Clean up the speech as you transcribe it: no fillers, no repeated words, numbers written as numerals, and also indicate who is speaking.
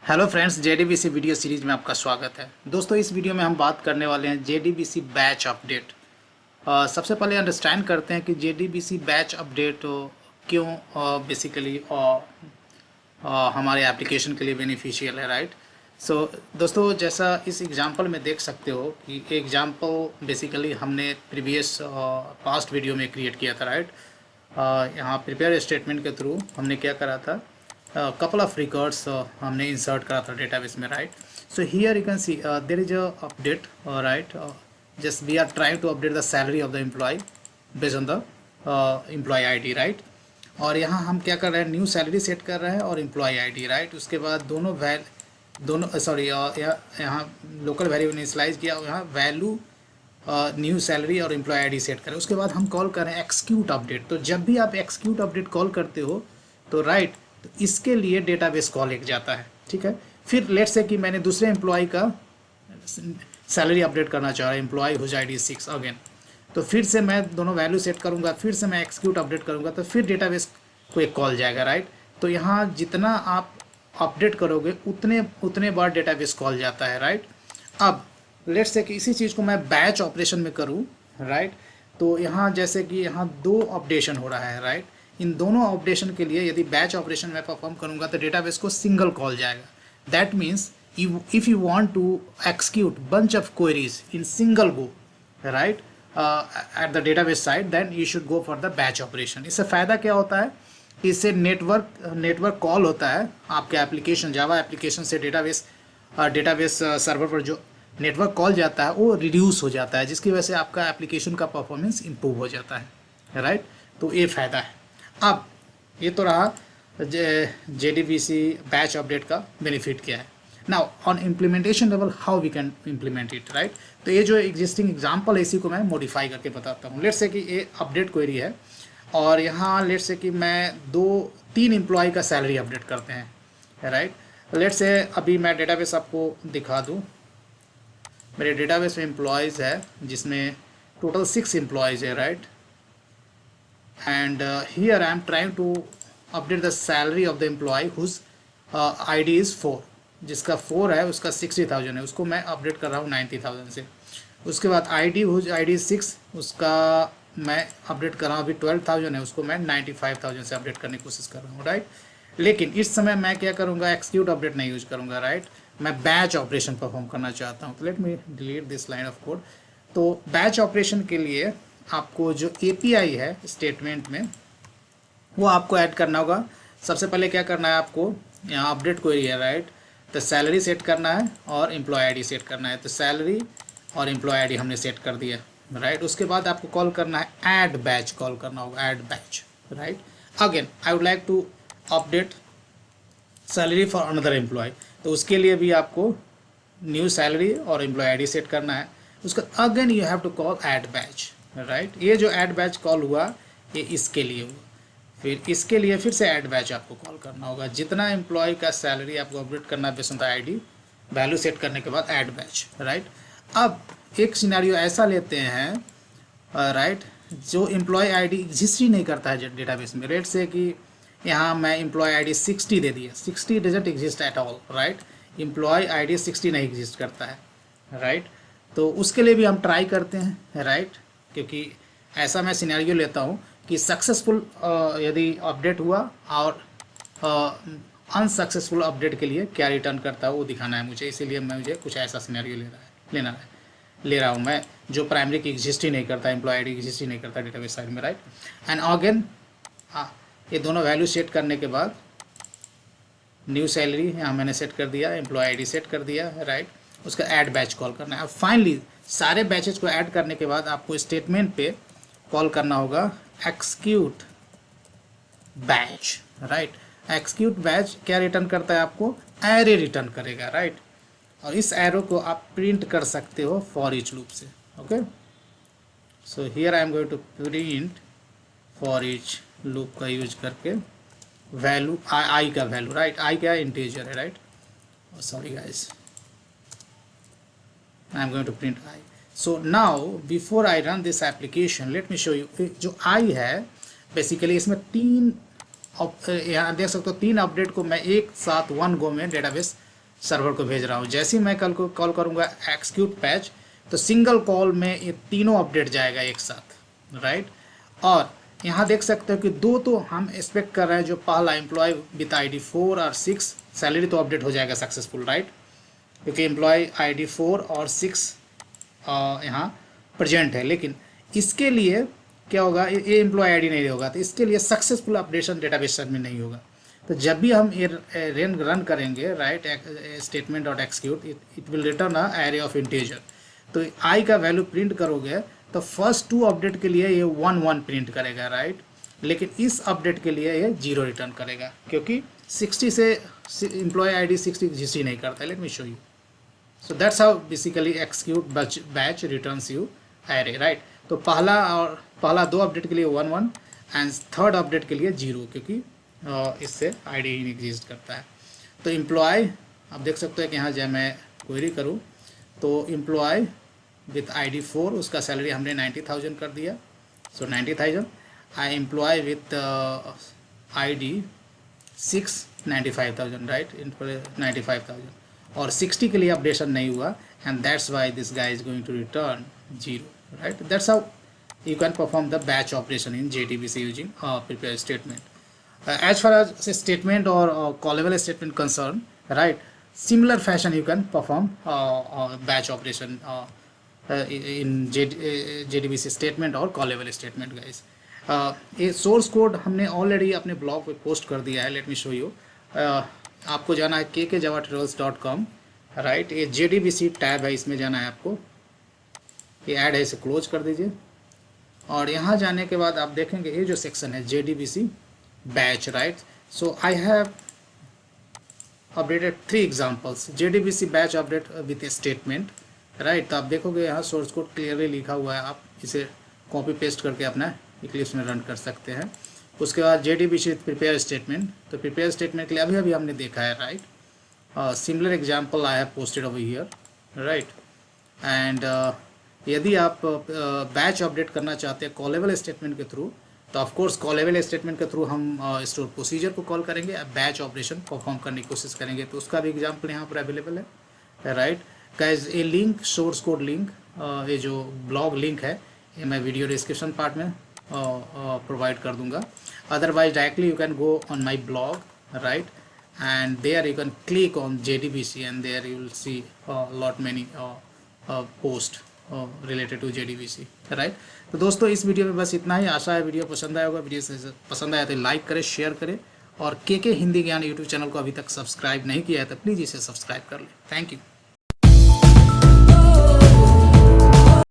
Speaker 1: Hello friends, JDBC video series में आपका स्वागत है। दोस्तों, इस वीडियो में हम बात करने वाले हैं जेडीबीसी बैच अपडेट। सबसे पहले अंडरस्टैंड करते हैं कि जेडीबीसी बैच अपडेट क्यों बेसिकली हमारे एप्लीकेशन के लिए बेनिफिशियल है, राइट। सो दोस्तों, जैसा इस एग्जांपल में देख सकते हो कि एग्जांपल बेसिकली हमने प्रीवियस पास्ट वीडियो में क्रिएट किया था, राइट। यहाँ प्रिपेयर स्टेटमेंट के थ्रू हमने क्या करा था, couple of records हमने insert करा था database में, right. So here you can see there is a update, right. Just we are trying to update the salary of the employee based on the employee ID, right. और यहाँ हम क्या कर रहे हैं, न्यू सैलरी सेट कर रहे हैं और एम्प्लॉय आईडी, राइट। उसके बाद दोनों सॉरी यहाँ लोकल वेरिएबल इनिशियलाइज किया, यहाँ वैल्यू न्यू सैलरी और एम्प्लॉय आईडी सेट करें। उसके बाद हम कॉल करें एक्सक्यूट अपडेट। तो जब भी आप एक्सक्यूट अपडेट कॉल करते हो तो राइट, तो इसके लिए डेटाबेस कॉल एक जाता है, ठीक है। फिर लेट्स से कि मैंने दूसरे एम्प्लॉय का सैलरी अपडेट करना चाह रहा हूँ, एम्प्लॉय हुज आईडी 6 अगेन। तो फिर से मैं दोनों वैल्यू सेट करूँगा, फिर से मैं एक्सक्यूट अपडेट करूँगा, तो फिर डेटाबेस को एक कॉल जाएगा, राइट। तो यहाँ जितना आप अपडेट करोगे उतने बार डेटाबेस कॉल जाता है, राइट। अब लेट्स से कि इसी चीज़ को मैं बैच ऑपरेशन में करूँ, राइट। तो यहाँ जैसे कि यहाँ 2 अपडेशन हो रहा है, राइट। इन दोनों ऑपरेशन के लिए यदि बैच ऑपरेशन में परफॉर्म करूंगा तो डेटाबेस को सिंगल कॉल जाएगा। That means if you want to execute bunch of queries in single go, right, at the database side, then you should go for the batch operation. इससे फ़ायदा क्या होता है, इससे नेटवर्क कॉल होता है आपके एप्लीकेशन, जावा एप्लीकेशन से डेटाबेस सर्वर पर जो नेटवर्क कॉल जाता है वो रिड्यूस हो जाता है, जिसकी वजह से आपका एप्लीकेशन का परफॉर्मेंस इंप्रूव हो जाता है, राइट। तो ये फ़ायदा है। अब ये तो रहा जेडीबीसी बैच अपडेट का बेनिफिट क्या है। Now on implementation level how we can implement it, right. तो ये जो एग्जिस्टिंग एग्जांपल है इसी को मैं मॉडिफाई करके बताता हूँ। लेट्स से कि ये अपडेट क्वेरी है और यहाँ लेट्स से कि मैं 2-3 एम्प्लॉय का सैलरी अपडेट करते हैं, राइट। लेट्स से अभी मैं डेटाबेस आपको दिखा दूँ। मेरे डेटाबेस में एम्प्लॉयज़ है जिसमें टोटल 6 एम्प्लॉयज़ है, right. And here I am trying to update the salary of the employee whose ID is 4, जिसका 4 है उसका 60,000 है, उसको मैं अपडेट कर रहा हूँ 90,000 से। उसके बाद ID whose ID is 6, उसका मैं अपडेट कर रहा हूँ अभी 12,000 है, उसको मैं 95,000 से अपडेट करने की कोशिश कर रहा हूँ, राइट। लेकिन इस समय मैं क्या करूँगा, एक्सक्यूट अपडेट नहीं यूज करूँगा, राइट। मैं बैच ऑपरेशन परफॉर्म करना चाहता हूँ। तो let me delete this line of code. तो बैच ऑपरेशन के लिए आपको जो API है स्टेटमेंट में वो आपको ऐड करना होगा। सबसे पहले क्या करना है, आपको यहाँ अपडेट क्वेरी है, राइट। तो सैलरी सेट करना है और एम्प्लॉय आईडी सेट करना है। तो सैलरी और एम्प्लॉय आईडी हमने सेट कर दिया, राइट। उसके बाद आपको कॉल करना है ऐड बैच, कॉल करना होगा add batch, right. Again I would like to update salary for another employee, तो उसके लिए भी आपको न्यू सैलरी और एम्प्लॉय आईडी सेट करना है। उसका again you have to call add batch, right. ये जो ऐड बैच कॉल हुआ ये इसके लिए हुआ, फिर इसके लिए फिर से ऐड बैच आपको कॉल करना होगा। जितना एम्प्लॉय का सैलरी आपको अपडेट करना है based on the ID, value set करने के बाद ऐड बैच, राइट। अब एक सिनेरियो ऐसा लेते हैं, राइट, जो एम्प्लॉय आईडी एग्जिस्ट ही नहीं करता है डेटाबेस में। रेट से कि यहाँ मैं एम्प्लॉय आईडी 60 दे दिया, 60 doesn't exist at all, right. Employee ID 60 नहीं एग्जिस्ट करता है, राइट। तो उसके लिए भी हम ट्राई करते हैं, राइट, क्योंकि ऐसा मैं सिनेरियो लेता हूँ कि सक्सेसफुल यदि अपडेट हुआ और अनसक्सेसफुल अपडेट के लिए क्या रिटर्न करता है वो दिखाना है मुझे। इसीलिए मुझे कुछ ऐसा सिनेरियो ले रहा हूँ मैं, जो प्राइमरी की एग्जिस्ट ही नहीं करता, एम्प्लॉय आईडी एग्जिस्ट ही नहीं करता डेटाबेस साइड में, राइट। एंड अगेन ये दोनों वैल्यू सेट करने के बाद न्यू सैलरी यहाँ मैंने सेट कर दिया, एम्प्लॉय आईडी सेट कर दिया, राइट। उसका ऐड बैच कॉल करना है। अब फाइनली सारे बैचेज को ऐड करने के बाद आपको स्टेटमेंट पे कॉल करना होगा execute batch, right. Execute batch क्या रिटर्न करता है, आपको एरे रिटर्न करेगा, राइट। और इस एरो को आप प्रिंट कर सकते हो फॉर ईच लूप से, okay. So here I am going to print for each loop का यूज करके वैल्यू आई का वैल्यू, राइट। आई क्या इंटीजर है, right. Sorry guys, I am going to print I. So now before I run this application, let me show you जो I है basically इसमें 3 यहाँ देख सकते हो 3 अपडेट को मैं एक साथ 1 गो में डेटाबेस सर्वर को भेज रहा हूँ। जैसे ही मैं कल को कॉल करूँगा एक्सिक्यूट पैच, तो सिंगल कॉल में ये तीनों अपडेट जाएगा एक साथ, राइट। और यहाँ देख सकते हो कि दो तो हम एक्सपेक्ट कर रहे हैं, जो पहला एम्प्लॉय विद ID 4 और 6 सैलरी तो अपडेट हो जाएगा सक्सेसफुल, राइट, क्योंकि एम्प्लॉय ID 4 और 6 यहाँ प्रेजेंट है। लेकिन इसके लिए क्या होगा, ये एम्प्लॉय ID नहीं होगा, तो इसके लिए सक्सेसफुल अपडेशन डेटाबेस में नहीं होगा। तो जब भी हम रन करेंगे, right, statement dot execute, it will return a array of integer. तो आई का वैल्यू प्रिंट करोगे तो फर्स्ट 2 अपडेट के लिए ये 1 1 प्रिंट करेगा, राइट, लेकिन इस अपडेट के लिए ये 0 रिटर्न करेगा, क्योंकि 60 से एम्प्लॉय ID 60 एग्जिस्ट नहीं करता है। Let me show you. So that's how basically execute batch returns you array, right. तो पहला 2 अपडेट के लिए 1 1 एंड थर्ड अपडेट के लिए 0, क्योंकि इससे ID ही एग्जिस्ट करता है। तो एम्प्लॉय आप देख सकते हैं कि यहाँ जब मैं क्वेरी करूँ तो एम्प्लॉय विथ ID 4 उसका सैलरी हमने 90,000 कर दिया, so 90,000। I employee with ID 6 95,000, right, 95,000, और 60 के लिए अपडेशन नहीं हुआ, and that's why this guy is going to return 0, right. That's how you can perform the batch operation in JDBC using prepare statement. As far as statement or callable statement concerned, right, similar fashion you can perform batch operation in JDBC statement और callable statement, guys. ये source code हमने already अपने blog पे post कर दिया है। Let me show you. आपको जाना है kkjavatrivals.com, राइट, ये JDBC टैब है, इसमें जाना है आपको। ये ऐड है, इसे क्लोज कर दीजिए, और यहाँ जाने के बाद आप देखेंगे ये जो सेक्शन है JDBC batch, right. So I have updated 3 examples JDBC batch update with A statement, right. तो आप देखोगे यहाँ सोर्स कोड क्लियरली लिखा हुआ है, आप इसे कॉपी पेस्ट करके अपना इक्लिप्स में रन कर सकते हैं। उसके बाद JDBC प्रिपेयर स्टेटमेंट, तो प्रिपेयर स्टेटमेंट के लिए अभी हमने देखा है, right. Similar example I have posted over here, right. And यदि आप बैच अपडेट करना चाहते हैं कॉलेबल स्टेटमेंट के थ्रू, तो ऑफ कोर्स कॉलेबल स्टेटमेंट के थ्रू हम स्टोर प्रोसीजर को कॉल करेंगे, बैच ऑपरेशन परफॉर्म करने की कोशिश करेंगे, तो उसका भी एग्जांपल यहाँ पर अवेलेबल है, राइट। गाइस, ये लिंक, सोर्स कोड लिंक, ये जो ब्लॉग लिंक है, ये मैं वीडियो डिस्क्रिप्शन पार्ट में प्रोवाइड कर दूंगा। Otherwise directly you can go on my blog, right, and there you can click on JDBC and there you will see lot many post related to JDBC, right. तो दोस्तों इस video में बस इतना ही। आशा है वीडियो पसंद आया होगा। वीडियो से पसंद आया तो लाइक करें, शेयर करें, और KK हिंदी ज्ञान यूट्यूब चैनल को अभी तक सब्सक्राइब नहीं किया है तो प्लीज़ इसे सब्सक्राइब कर लें। Thank you.